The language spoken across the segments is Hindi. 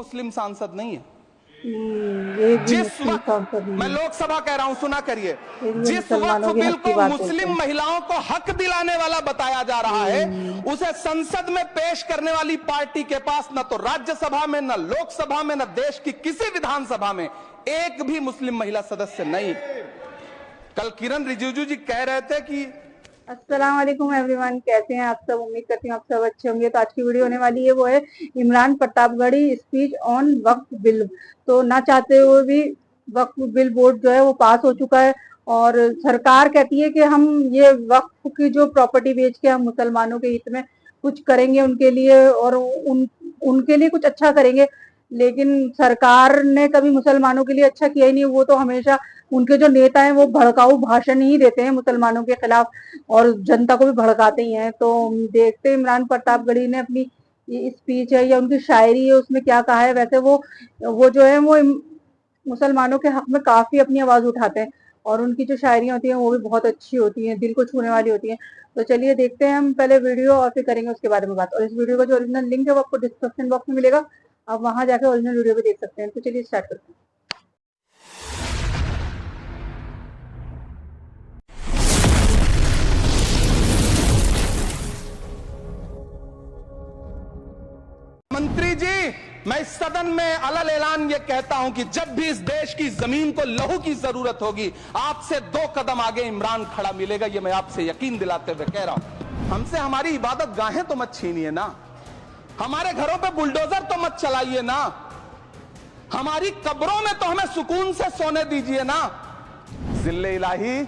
मुस्लिम सांसद नहीं है। ये भी जिस मुस्लिम वक्त सांसद नहीं मैं है। लोकसभा कह रहा हूं, सुना करिए, फिर ये जिस वक्त मुसलमानों के बिल हक की को बात करते मुस्लिम हैं। महिलाओं को हक दिलाने वाला बताया जा रहा है, उसे संसद में पेश करने वाली पार्टी के पास न तो राज्यसभा में, न लोकसभा में, न देश की किसी विधानसभा में एक भी मुस्लिम महिला सदस्य नहीं। कल किरण रिजिजू जी कह रहे थे कि अस्सलाम वालेकुम एवरीवन, कैसे हैं आप सब। उम्मीद करती हूँ आप सब अच्छे होंगे। तो आज की वीडियो होने वाली है वो है Imran Pratapgarhi speech on Waqf bill. तो ना चाहते हुए भी वक्फ बिल बोर्ड जो है वो पास हो चुका है और सरकार कहती है कि हम ये वक्फ की जो प्रॉपर्टी बेच के हम मुसलमानों के हित में कुछ करेंगे उनके लिए और उनके लिए कुछ अच्छा करेंगे। लेकिन सरकार ने कभी मुसलमानों के लिए अच्छा किया ही नहीं। वो तो हमेशा उनके जो नेता हैं वो भड़काऊ भाषण ही देते हैं मुसलमानों के खिलाफ और जनता को भी भड़काते ही हैं। तो देखते हैं इमरान प्रतापगढ़ी ने अपनी स्पीच है या उनकी शायरी है उसमें क्या कहा है। वैसे वो जो है वो मुसलमानों के हक में काफी अपनी आवाज उठाते हैं और उनकी जो शायरियां होती हैं वो भी बहुत अच्छी होती हैं, दिल को छूने वाली होती हैं। तो चलिए देखते हैं हम पहले वीडियो और फिर करेंगे उसके बारे में बात। और इस वीडियो का जो ओरिजिनल लिंक है वो आपको डिस्क्रिप्शन बॉक्स में मिलेगा, आप वहां जाकर ओरिजिनल वीडियो भी देख सकते हैं। तो चलिए स्टार्ट करते हैं। मंत्री जी, मैं इस सदन में अलल ऐलान ये कहता हूं कि जब भी इस देश की जमीन को लहू की जरूरत होगी, आपसे 2 कदम आगे इमरान खड़ा मिलेगा। ये मैं आपसे यकीन दिलाते हुए कह रहा हूं। हमसे हमारी इबादत गाहें तो मत छीनिए ना, हमारे घरों पे बुलडोजर तो मत चलाइए ना, हमारी कब्रों में तो हमें सुकून से सोने दीजिए ना। जिल्ले इलाही,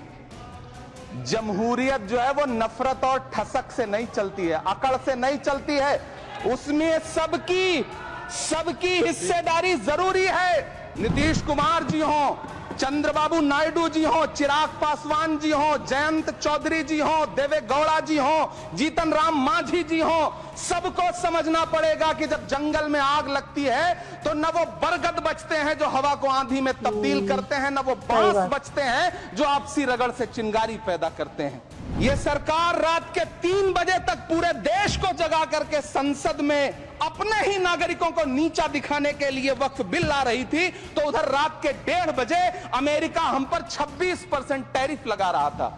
जमहूरियत जो है वो नफरत और ठसक से नहीं चलती है, अकड़ से नहीं चलती है। उसमें सबकी हिस्सेदारी जरूरी है। नीतीश कुमार जी हो, चंद्रबाबू नायडू जी हो, चिराग पासवान जी हो, जयंत चौधरी जी हो, देवे गौड़ा जी हो, जीतन राम मांझी जी हो, सबको समझना पड़ेगा कि जब जंगल में आग लगती है तो न वो बरगद बचते हैं जो हवा को आंधी में तब्दील करते हैं, न वो बांस बचते हैं जो आपसी रगड़ से चिंगारी पैदा करते हैं। ये सरकार रात के 3 बजे तक पूरे देश को जगा करके संसद में अपने ही नागरिकों को नीचा दिखाने के लिए वक्फ बिल ला रही थी, तो उधर रात के 1:30 बजे अमेरिका हम पर 26% टैरिफ लगा रहा था।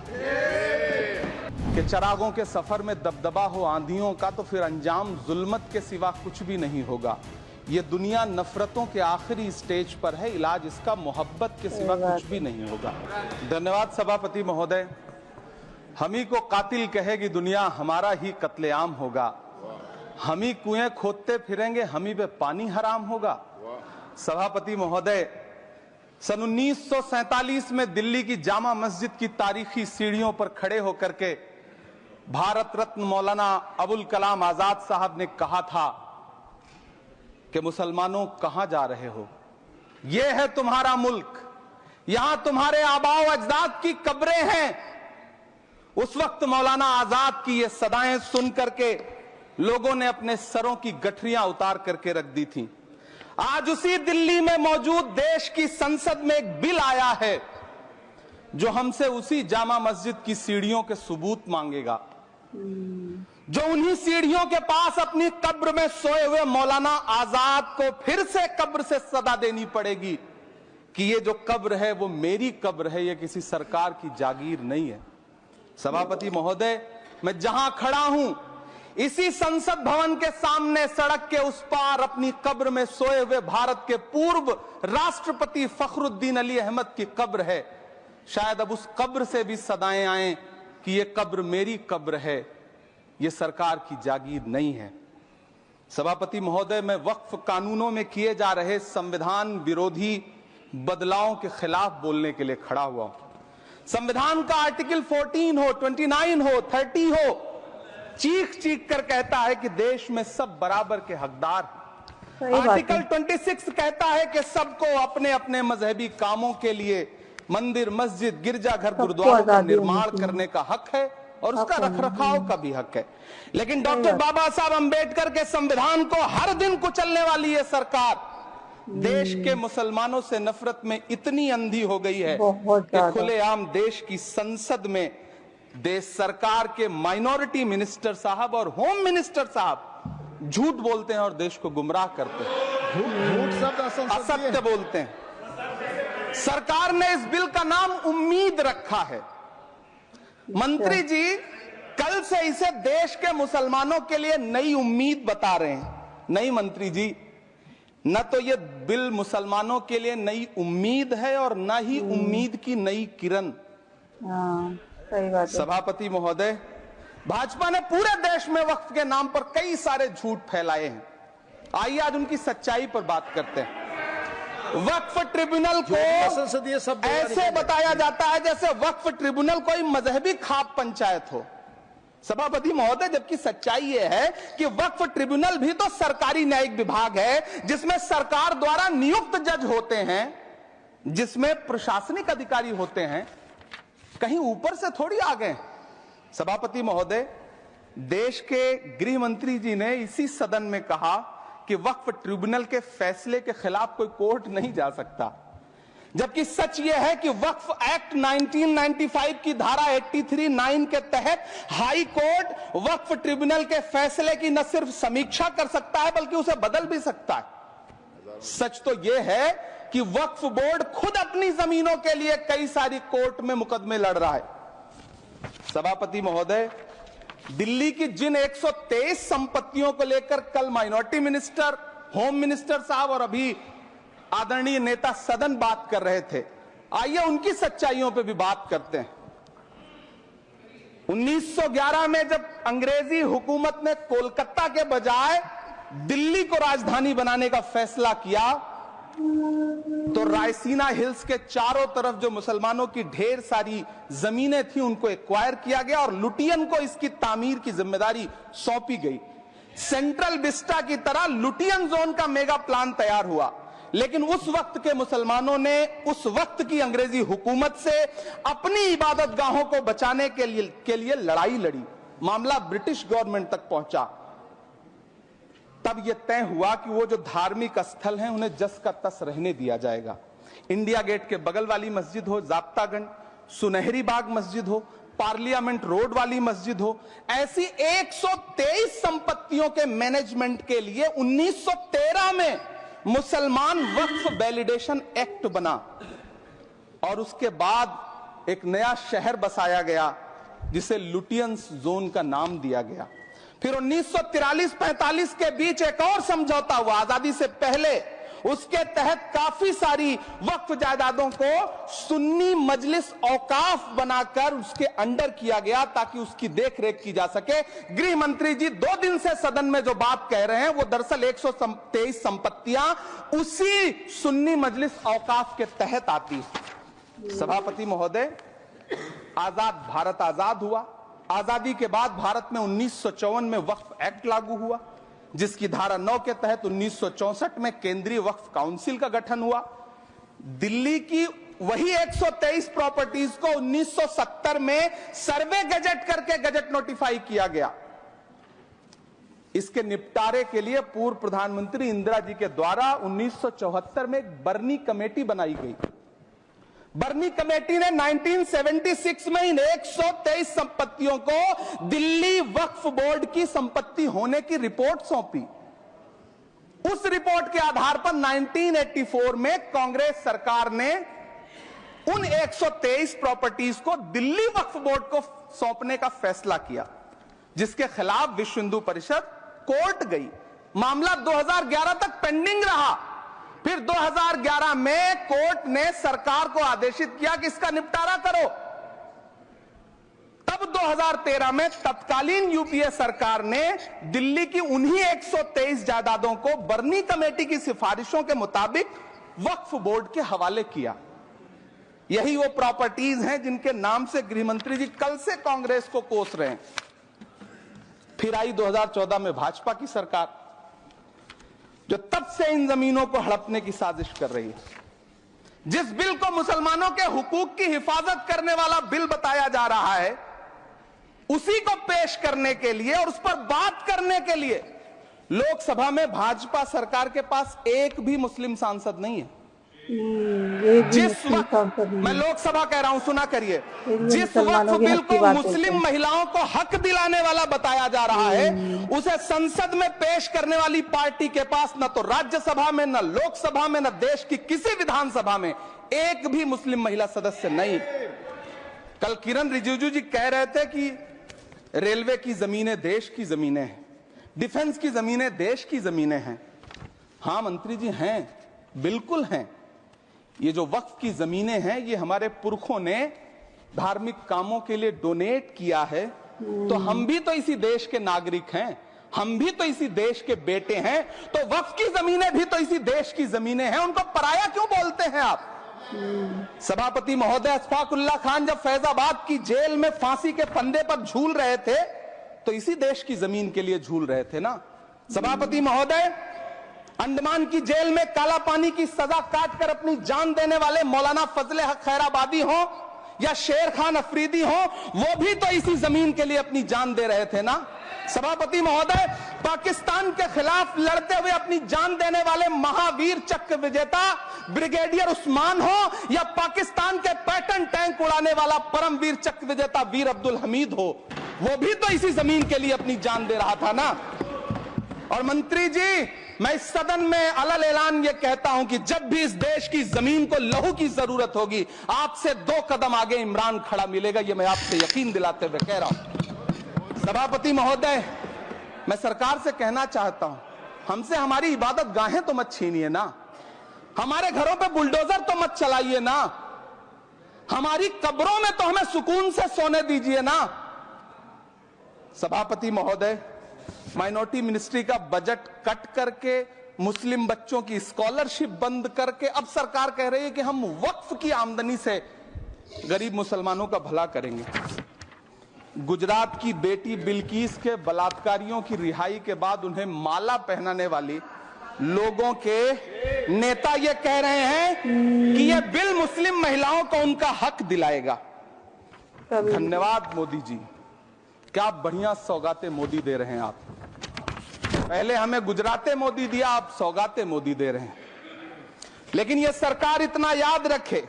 कि चरागों के सफर में दबदबा हो आंधियों का, तो फिर अंजाम जुल्मत के सिवा कुछ भी नहीं होगा। ये दुनिया नफरतों के आखिरी स्टेज पर है, इलाज इसका मोहब्बत के सिवा कुछ भी नहीं होगा। धन्यवाद सभापति महोदय। हम ही को कातिल कहेगी दुनिया, हमारा ही कत्लेआम होगा। हम ही कुएं खोदते फिरेंगे, हम ही पे पानी हराम होगा। सभापति महोदय, सन 1947 में दिल्ली की जामा मस्जिद की तारीखी सीढ़ियों पर खड़े होकर के भारत रत्न मौलाना अबुल कलाम आजाद साहब ने कहा था कि मुसलमानों कहां जा रहे हो, यह है तुम्हारा मुल्क, यहां तुम्हारे आबाओ अजदाद की कब्रें हैं। उस वक्त मौलाना आजाद की ये सदाएं सुन करके लोगों ने अपने सरों की गठरियां उतार करके रख दी थी। आज उसी दिल्ली में मौजूद देश की संसद में एक बिल आया है जो हमसे उसी जामा मस्जिद की सीढ़ियों के सबूत मांगेगा, जो उन्हीं सीढ़ियों के पास अपनी कब्र में सोए हुए मौलाना आजाद को फिर से कब्र से सदा देनी पड़ेगी कि ये जो कब्र है वो मेरी कब्र है, ये किसी सरकार की जागीर नहीं है। सभापति महोदय, मैं जहां खड़ा हूं इसी संसद भवन के सामने सड़क के उस पार अपनी कब्र में सोए हुए भारत के पूर्व राष्ट्रपति फखरुद्दीन अली अहमद की कब्र है। शायद अब उस कब्र से भी सदाएं आए कि ये कब्र मेरी कब्र है, ये सरकार की जागीर नहीं है। सभापति महोदय, मैं वक्फ कानूनों में किए जा रहे संविधान विरोधी बदलावों के खिलाफ बोलने के लिए खड़ा हुआ हूं। संविधान का आर्टिकल 14 हो, 29 हो, 30 हो, चीख चीख कर कहता है कि देश में सब बराबर के हकदार हैं। आर्टिकल 26 कहता है कि सबको अपने अपने मजहबी कामों के लिए मंदिर, मस्जिद, गिरजाघर, गुरुद्वारों का निर्माण करने का हक है और उसका रखरखाव का भी हक है। लेकिन डॉक्टर बाबा साहब अंबेडकर के संविधान को हर दिन कुचलने वाली ये सरकार देश के मुसलमानों से नफरत में इतनी अंधी हो गई है कि खुलेआम देश की संसद में देश सरकार के माइनॉरिटी मिनिस्टर साहब और होम मिनिस्टर साहब झूठ बोलते हैं और देश को गुमराह करते हैं। झूठ शब्द असत्य बोलते हैं। सरकार ने इस बिल का नाम उम्मीद रखा है। मंत्री जी कल से इसे देश के मुसलमानों के लिए नई उम्मीद बता रहे हैं। नहीं मंत्री जी, न तो ये बिल मुसलमानों के लिए नई उम्मीद है और न ही उम्मीद की नई किरण। सही बात है। सभापति महोदय, भाजपा ने पूरे देश में वक्फ के नाम पर कई सारे झूठ फैलाए हैं। आइए आज उनकी सच्चाई पर बात करते हैं। वक्फ ट्रिब्यूनल को संसदीय शब्द ऐसे बताया जाता है जैसे वक्फ ट्रिब्यूनल कोई मजहबी खाप पंचायत हो। सभापति महोदय, जबकि सच्चाई यह है कि वक्फ ट्रिब्यूनल भी तो सरकारी न्यायिक विभाग है जिसमें सरकार द्वारा नियुक्त जज होते हैं, जिसमें प्रशासनिक अधिकारी होते हैं, कहीं ऊपर से थोड़ी आ गए। सभापति महोदय, देश के गृह मंत्री जी ने इसी सदन में कहा कि वक्फ ट्रिब्यूनल के फैसले के खिलाफ कोई कोर्ट नहीं जा सकता, जबकि सच यह है कि वक्फ एक्ट 1995 की धारा 83(9) के तहत हाई कोर्ट वक्फ ट्रिब्यूनल के फैसले की न सिर्फ समीक्षा कर सकता है बल्कि उसे बदल भी सकता है। सच तो यह है कि वक्फ बोर्ड खुद अपनी जमीनों के लिए कई सारी कोर्ट में मुकदमे लड़ रहा है। सभापति महोदय, दिल्ली की जिन 123 संपत्तियों को लेकर कल माइनॉरिटी मिनिस्टर, होम मिनिस्टर साहब और अभी आदरणीय नेता सदन बात कर रहे थे, आइए उनकी सच्चाइयों पे भी बात करते हैं। 1911 में जब अंग्रेजी हुकूमत ने कोलकाता के बजाय दिल्ली को राजधानी बनाने का फैसला किया तो रायसीना हिल्स के चारों तरफ जो मुसलमानों की ढेर सारी जमीनें थी उनको एक्वायर किया गया और लुटियन को इसकी तामीर की जिम्मेदारी सौंपी गई। सेंट्रल विस्टा की तरह लुटियन जोन का मेगा प्लान तैयार हुआ, लेकिन उस वक्त के मुसलमानों ने उस वक्त की अंग्रेजी हुकूमत से अपनी इबादत गाहों को बचाने के लिए लड़ाई लड़ी। मामला ब्रिटिश गवर्नमेंट तक पहुंचा। तब यह तय हुआ कि वो जो धार्मिक स्थल हैं उन्हें जस का तस रहने दिया जाएगा। इंडिया गेट के बगल वाली मस्जिद हो, जाप्तागंज, सुनहरी बाग मस्जिद हो, पार्लियामेंट रोड वाली मस्जिद हो, ऐसी 123 संपत्तियों के मैनेजमेंट के लिए 1913 में मुसलमान वक्फ वैलिडेशन एक्ट बना और उसके बाद एक नया शहर बसाया गया जिसे लुटियंस जोन का नाम दिया गया। फिर 1943-45 के बीच एक और समझौता हुआ आजादी से पहले, उसके तहत काफी सारी वक्फ जायदादों को सुन्नी मजलिस औकाफ बनाकर उसके अंडर किया गया ताकि उसकी देखरेख की जा सके। गृह मंत्री जी 2 दिन से सदन में जो बात कह रहे हैं वो दरअसल 123 संपत्तियां उसी सुन्नी मजलिस औकाफ के तहत आती है। सभापति महोदय, आजाद भारत आजाद हुआ। आजादी के बाद भारत में 1954 में वक्फ एक्ट लागू हुआ, जिसकी धारा 9 के तहत 1964 में केंद्रीय वक्फ काउंसिल का गठन हुआ। दिल्ली की वही 123 प्रॉपर्टीज को 1970 में सर्वे गजट करके गजट नोटिफाई किया गया। इसके निपटारे के लिए पूर्व प्रधानमंत्री इंदिरा जी के द्वारा 1974 में एक बर्नी कमेटी बनाई गई। बर्नी कमेटी ने 1976 में इन 123 संपत्तियों को दिल्ली वक्फ बोर्ड की संपत्ति होने की रिपोर्ट सौंपी। उस रिपोर्ट के आधार पर 1984 में कांग्रेस सरकार ने उन 123 प्रॉपर्टीज को दिल्ली वक्फ बोर्ड को सौंपने का फैसला किया, जिसके खिलाफ विश्व हिंदू परिषद कोर्ट गई। मामला 2011 तक पेंडिंग रहा। फिर 2011 में कोर्ट ने सरकार को आदेशित किया कि इसका निपटारा करो। तब 2013 में तत्कालीन यूपीए सरकार ने दिल्ली की उन्हीं 123 जायदादों को बर्नी कमेटी की सिफारिशों के मुताबिक वक्फ बोर्ड के हवाले किया। यही वो प्रॉपर्टीज हैं जिनके नाम से गृहमंत्री जी कल से कांग्रेस को कोस रहे हैं। फिर आई 2014 में भाजपा की सरकार, जो तब से इन जमीनों को हड़पने की साजिश कर रही है। जिस बिल को मुसलमानों के हुकूक की हिफाजत करने वाला बिल बताया जा रहा है, उसी को पेश करने के लिए और उस पर बात करने के लिए लोकसभा में भाजपा सरकार के पास एक भी मुस्लिम सांसद नहीं है। ये भी जिस मुस्लिम वक्त सांसद मैं हैं। लोकसभा कह रहा हूं, सुना करिए, ये जिस वक्त मुसलमानों के बिल हक की को बात होती मुस्लिम है। महिलाओं को हक दिलाने वाला बताया जा रहा है, उसे संसद में पेश करने वाली पार्टी के पास न तो राज्यसभा में, न लोकसभा में, न देश की किसी विधानसभा में एक भी मुस्लिम महिला सदस्य नहीं। कल किरण रिजिजू जी कह रहे थे कि रेलवे की जमीनें देश की जमीनें हैं, डिफेंस की जमीनें देश की जमीनें हैं। हां मंत्री जी हैं, बिल्कुल हैं। ये जो वक्फ की जमीनें हैं, ये हमारे पुरखों ने धार्मिक कामों के लिए डोनेट किया है, तो हम भी तो इसी देश के नागरिक हैं, हम भी तो इसी देश के बेटे हैं, तो वक्फ की जमीनें भी तो इसी देश की जमीनें हैं। उनको पराया क्यों बोलते हैं आप? सभापति महोदय, अशफाकुल्लाह खान जब फैजाबाद की जेल में फांसी के फंदे पर झूल रहे थे, तो इसी देश की जमीन के लिए झूल रहे थे ना। सभापति महोदय, अंडमान की जेल में काला पानी की सजा काटकर अपनी जान देने वाले मौलाना फजले हक खैराबादी हो या शेर खान अफरीदी हो, वो भी तो इसी जमीन के लिए अपनी जान दे रहे थे ना। सभापति महोदय, पाकिस्तान के खिलाफ लड़ते हुए अपनी जान देने वाले महावीर चक्र विजेता ब्रिगेडियर उस्मान हो या पाकिस्तान के पैटर्न टैंक उड़ाने वाला परमवीर चक्र विजेता वीर अब्दुल हमीद हो, वो भी तो इसी जमीन के लिए अपनी जान दे रहा था ना। और मंत्री जी, मैं इस सदन में अलल ऐलान ये कहता हूं कि जब भी इस देश की जमीन को लहू की जरूरत होगी, आपसे 2 कदम आगे इमरान खड़ा मिलेगा, ये मैं आपसे यकीन दिलाते हुए कह रहा हूं। सभापति महोदय, मैं सरकार से कहना चाहता हूं, हमसे हमारी इबादत गाहें तो मत छीनिए ना, हमारे घरों पे बुलडोजर तो मत चलाइए ना, हमारी कब्रों में तो हमें सुकून से सोने दीजिए ना। सभापति महोदय, माइनॉरिटी मिनिस्ट्री का बजट कट करके, मुस्लिम बच्चों की स्कॉलरशिप बंद करके अब सरकार कह रही है कि हम वक्फ की आमदनी से गरीब मुसलमानों का भला करेंगे। गुजरात की बेटी बिल्किस के बलात्कारियों की रिहाई के बाद उन्हें माला पहनाने वाली लोगों के नेता ये कह रहे हैं कि यह बिल मुस्लिम महिलाओं को उनका हक दिलाएगा। धन्यवाद मोदी जी, क्या बढ़िया सौगातें मोदी दे रहे हैं आप। पहले हमें गुजराते मोदी दिया, आप सौगाते मोदी दे रहे हैं। लेकिन यह सरकार इतना याद रखे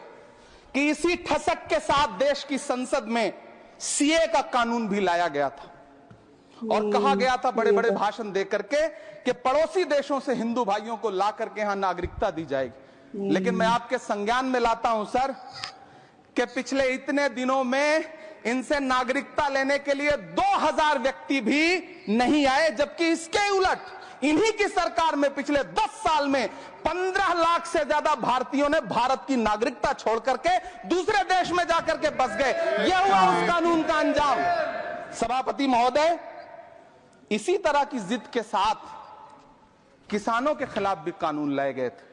कि इसी ठसक के साथ देश की संसद में सीए का कानून भी लाया गया था और कहा गया था बड़े बड़े भाषण दे करके कि पड़ोसी देशों से हिंदू भाइयों को ला करके यहां नागरिकता दी जाएगी। लेकिन मैं आपके संज्ञान में लाता हूं सर कि पिछले इतने दिनों में इनसे नागरिकता लेने के लिए 2000 व्यक्ति भी नहीं आए, जबकि इसके उलट इन्हीं की सरकार में पिछले 10 साल में 15 लाख से ज्यादा भारतीयों ने भारत की नागरिकता छोड़ करके दूसरे देश में जाकर के बस गए। यह हुआ उस कानून का अंजाम। सभापति महोदय, इसी तरह की जिद के साथ किसानों के खिलाफ भी कानून लाए गए थे।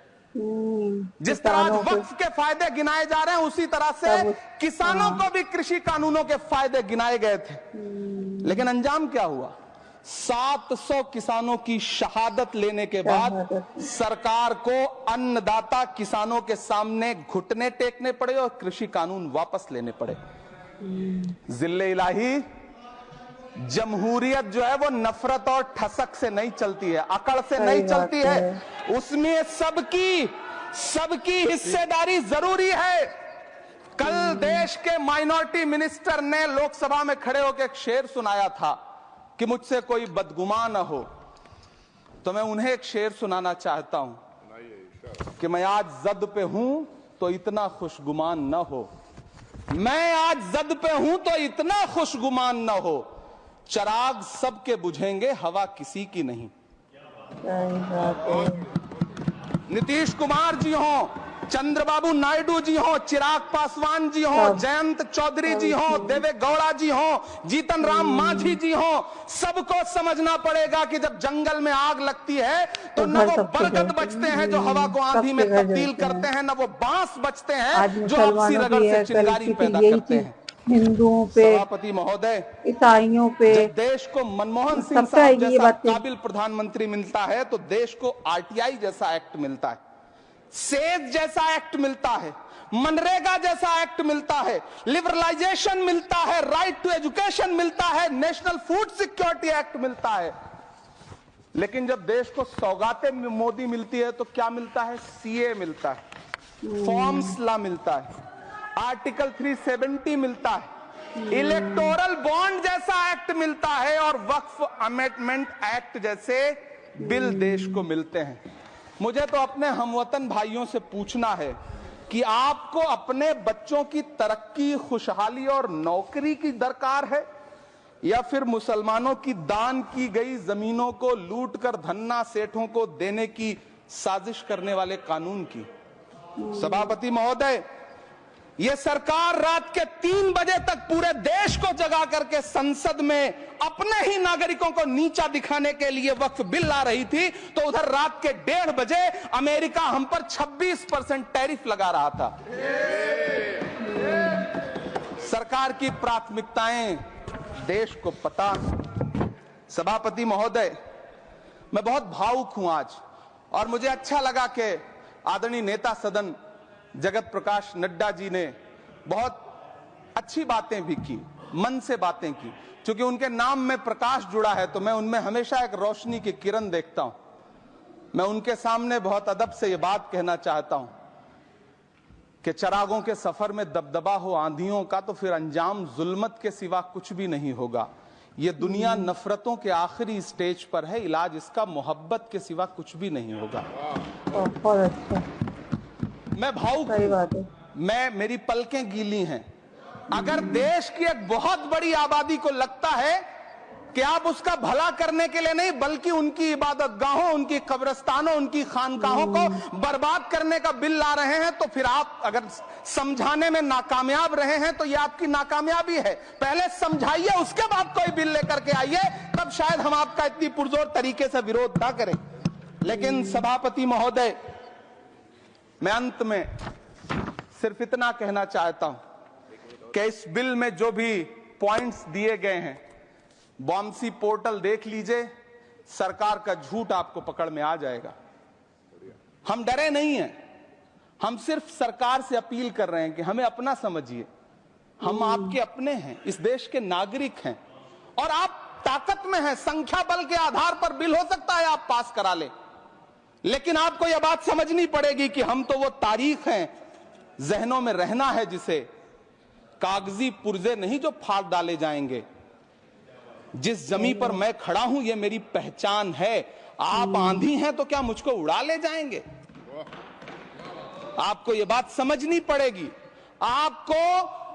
जिस तरह आज वक्फ के फायदे गिनाए जा रहे हैं, उसी तरह से किसानों को भी कृषि कानूनों के फायदे गिनाए गए थे। लेकिन अंजाम क्या हुआ? 700 किसानों की शहादत लेने के बाद सरकार को अन्नदाता किसानों के सामने घुटने टेकने पड़े और कृषि कानून वापस लेने पड़े। जिल्ले इलाही, जमहूरियत जो है वो नफरत और ठसक से नहीं चलती है, अकड़ से नहीं चलती है, उसमें सबकी हिस्सेदारी जरूरी है। कल देश के माइनॉरिटी मिनिस्टर ने लोकसभा में खड़े होकर एक शेर सुनाया था कि मुझसे कोई बदगुमान न हो, तो मैं उन्हें एक शेर सुनाना चाहता हूं कि मैं आज जद पे हूं तो इतना खुशगुमान न हो, मैं आज जद पे हूं तो इतना खुशगुमान न हो, चराग सबके बुझेंगे हवा किसी की नहीं। नीतीश कुमार जी हो, चंद्रबाबू नायडू जी हो, चिराग पासवान जी हो, जयंत चौधरी जी हो, देवे गौड़ा जी हो, जीतन राम मांझी जी हो, सबको समझना पड़ेगा कि जब जंगल में आग लगती है तो न वो बरगद बचते हैं जो हवा को आंधी में तब्दील करते हैं, न वो बांस बचते हैं जो आपसी रगड़ से चिंगारी पैदा करते हैं। हिंदुओं पे, सभापति महोदय, ईसाइयों पे, जब देश को मनमोहन सिंह साहब जैसा काबिल प्रधानमंत्री मिलता है तो देश को आरटीआई जैसा एक्ट मिलता है, सेज जैसा एक्ट मिलता है, मनरेगा जैसा एक्ट मिलता है, लिबरलाइजेशन मिलता है, राइट टू एजुकेशन मिलता है, नेशनल फूड सिक्योरिटी एक्ट मिलता है। लेकिन जब देश को सौगातें मोदी मिलती है तो क्या मिलता है? सीए मिलता है। फॉर्म्स ला मिलता है, आर्टिकल 370 मिलता है, इलेक्टोरल बॉन्ड जैसा एक्ट मिलता है और वक्फ अमेंडमेंट एक्ट जैसे बिल देश को मिलते हैं। मुझे तो अपने हमवतन भाइयों से पूछना है कि आपको अपने बच्चों की तरक्की, खुशहाली और नौकरी की दरकार है या फिर मुसलमानों की दान की गई जमीनों को लूट कर धन्ना सेठों को देने की साजिश करने वाले कानून की? सभापति महोदय, यह सरकार रात के 3 बजे तक पूरे देश को जगा करके संसद में अपने ही नागरिकों को नीचा दिखाने के लिए वक्फ बिल ला रही थी, तो उधर रात के 1:30 बजे अमेरिका हम पर 26% टैरिफ लगा रहा था। सरकार की प्राथमिकताएं देश को पता। सभापति महोदय, मैं बहुत भावुक हूं आज, और मुझे अच्छा लगा कि आदरणीय नेता सदन जगत प्रकाश नड्डा जी ने बहुत अच्छी बातें भी की, मन से बातें की। क्योंकि उनके नाम में प्रकाश जुड़ा है तो मैं उनमें हमेशा एक रोशनी की किरण देखता हूं। मैं उनके सामने बहुत अदब से यह बात कहना चाहता हूं कि चरागों के सफर में दबदबा हो आंधियों का तो फिर अंजाम जुल्मत के सिवा कुछ भी नहीं होगा। ये दुनिया नफरतों के आखिरी स्टेज पर है, इलाज इसका मोहब्बत के सिवा कुछ भी नहीं होगा। बहुत अच्छा। मैं भावुक, सही बात है। मेरी पलकें गीली हैं। अगर देश की एक बहुत बड़ी आबादी को लगता है कि आप उसका भला करने के लिए नहीं बल्कि उनकी इबादतगाहों, उनकी कब्रिस्तानों, उनकी खानकाहों को बर्बाद करने का बिल ला रहे हैं, तो फिर आप अगर समझाने में नाकामयाब रहे हैं तो यह आपकी नाकामयाबी है। पहले समझाइए, उसके बाद कोई बिल लेकर के आइए, तब शायद हम आपका इतनी पुरजोर तरीके से विरोध ना करें। लेकिन सभापति महोदय, मैं अंत में सिर्फ इतना कहना चाहता हूं कि इस बिल में जो भी पॉइंट्स दिए गए हैं, बॉम्सी पोर्टल देख लीजिए, सरकार का झूठ आपको पकड़ में आ जाएगा। हम डरे नहीं हैं, हम सिर्फ सरकार से अपील कर रहे हैं कि हमें अपना समझिए। हम आपके अपने हैं, इस देश के नागरिक हैं, और आप ताकत में हैं। संख्या बल के आधार पर बिल हो सकता है आप पास करा ले, लेकिन आपको यह बात समझनी पड़ेगी कि हम तो वो तारीख हैं, जहनों में रहना है जिसे, कागजी पुर्जे नहीं जो फाड़ डाले जाएंगे। जिस जमीन पर मैं खड़ा हूं ये मेरी पहचान है। आप आंधी हैं तो क्या मुझको उड़ा ले जाएंगे? आपको यह बात समझनी पड़ेगी। आपको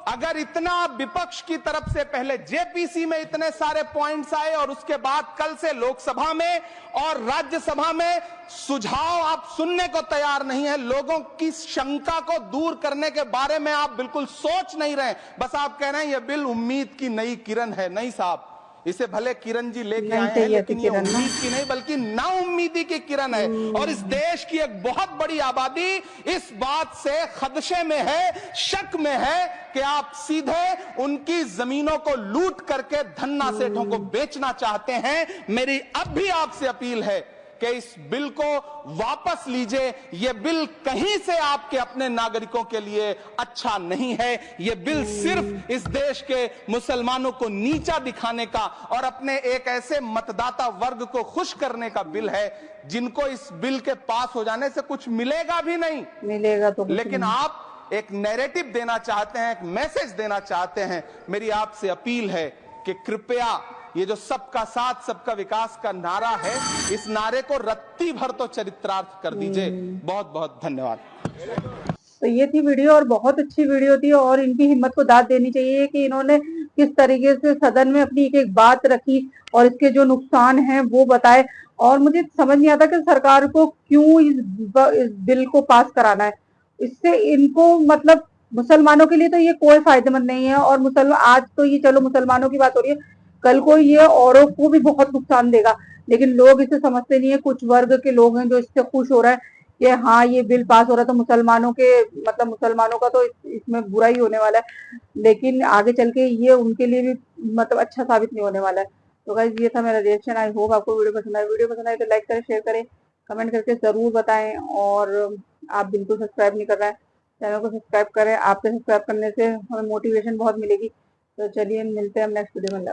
अगर इतना विपक्ष की तरफ से पहले जेपीसी में इतने सारे पॉइंट्स आए और उसके बाद कल से लोकसभा में और राज्यसभा में सुझाव आप सुनने को तैयार नहीं है, लोगों की शंका को दूर करने के बारे में आप बिल्कुल सोच नहीं रहे, बस आप कह रहे हैं यह बिल उम्मीद की नई किरण है। नहीं साहब, इसे भले किरण जी लेके आए हैं, लेकिन ये उम्मीद की नहीं बल्कि नाउम्मीदी की किरण है। और इस देश की एक बहुत बड़ी आबादी इस बात से खदशे में है, शक में है कि आप सीधे उनकी जमीनों को लूट करके धन्ना सेठों को बेचना चाहते हैं। मेरी अब भी आपसे अपील है कि इस बिल को वापस लीजिए। यह बिल कहीं से आपके अपने नागरिकों के लिए अच्छा नहीं है। यह बिल सिर्फ इस देश के मुसलमानों को नीचा दिखाने का और अपने एक ऐसे मतदाता वर्ग को खुश करने का बिल है जिनको इस बिल के पास हो जाने से कुछ मिलेगा भी नहीं, मिलेगा तो लेकिन आप एक नैरेटिव देना चाहते हैं, एक मैसेज देना चाहते हैं। मेरी आपसे अपील है कि कृपया ये जो सबका साथ सबका विकास का नारा है, इस नारे को रत्ती भर तो चरित्रार्थ कर दीजिए। बहुत बहुत धन्यवाद। तो ये थी वीडियो, और बहुत अच्छी वीडियो थी, और इनकी हिम्मत को दाद देनी चाहिए कि इन्होंने किस तरीके से सदन में अपनी एक एक बात रखी और इसके जो नुकसान हैं वो बताए। और मुझे समझ नहीं आता कि सरकार को क्यों इस बिल को पास कराना है। इससे इनको मतलब मुसलमानों के लिए तो ये कोई फायदेमंद नहीं है, और मुसलमान आज तो ये चलो मुसलमानों की बात हो रही है, कल को ये औरों को भी बहुत नुकसान देगा। लेकिन लोग इसे समझते नहीं है। कुछ वर्ग के लोग हैं जो इससे खुश हो रहे हैं कि हाँ ये बिल पास हो रहा है तो मुसलमानों के मतलब मुसलमानों का तो इसमें बुरा ही होने वाला है, लेकिन आगे चल के ये उनके लिए भी मतलब अच्छा साबित नहीं होने वाला है। तो गाइस ये था मेरा रिएक्शन। आई होप आपको वीडियो पसंद आए। वीडियो पसंद आए तो लाइक करें, शेयर करें, कमेंट करके जरूर बताएं। और आप बिल्कुल सब्सक्राइब नहीं कर रहे हैं, चैनल को सब्सक्राइब करें। आपके सब्सक्राइब करने से हमें मोटिवेशन बहुत मिलेगी। तो चलिए मिलते हैं नेक्स्ट वीडियो में।